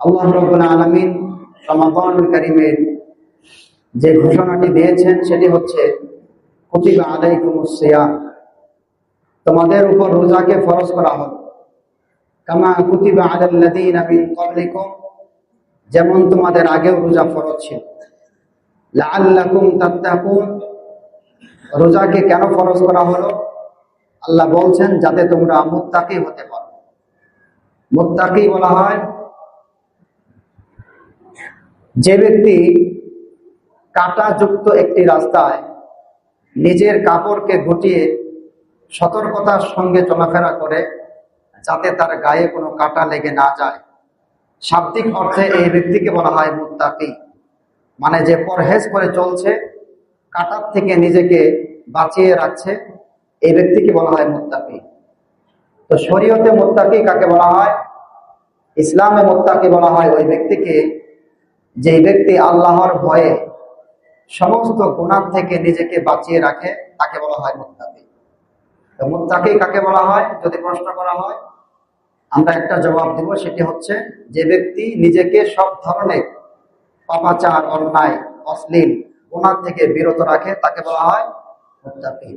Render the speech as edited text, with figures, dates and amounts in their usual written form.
আল্লাহ রাব্বুল আলামিন রমাদানুল কারীমের যে ঘোষণাটি দিয়েছেন সেটি হচ্ছে কুতিবা আলাইকুমুস সিয়াম, তোমাদের উপর রোজাকে ফরজ করা হলো। কামা কুতিবা আলাল্লাযীনা মিন ক্বাবলিকুম, যেমন তোমাদের আগেও রোজা ফরজ ছিল। লাআল্লাকুম তাত্তাকুন, রোজাকে কেন ফরজ করা হলো? আল্লাহ বলছেন যাতে তোমরা মুত্তাকি হতে পারো। মুত্তাকি বলা হয় যে ব্যক্তি কাঁটাযুক্ত একটি রাস্তায় নিজের কাপড়কে গুটিয়ে সতর্কতার সঙ্গে চলাফেরা করে, যাতে তার গায়ে কোনো কাঁটা লেগে না যায়। শাব্দিক অর্থে এই ব্যক্তিকে বলা হয় মুত্তাকি, মানে যে পরহেজ করে চলছে, কাঁটার থেকে নিজেকে বাঁচিয়ে রাখছে, এই ব্যক্তিকে বলা হয় মুত্তাকি। তো শরীয়তে মুত্তাকি কাকে বলা হয়? ইসলামে মুত্তাকি বলা হয় ওই ব্যক্তিকে যে ব্যক্তি আল্লাহর ভয়ে সমস্ত গুনাহ থেকে নিজেকে বাঁচিয়ে রাখে, তাকে বলা হয় মুত্তাকি। তো মুত্তাকি কাকে বলা হয় যদি প্রশ্ন করা হয়, আমরা একটা জবাব দেব, সেটি হচ্ছে যে ব্যক্তি নিজেকে সব ধরনের পাপাচার, অন্যায়, অশ্লীল গুনাহ থেকে বিরত রাখে, তাকে বলা হয় মুত্তাকি।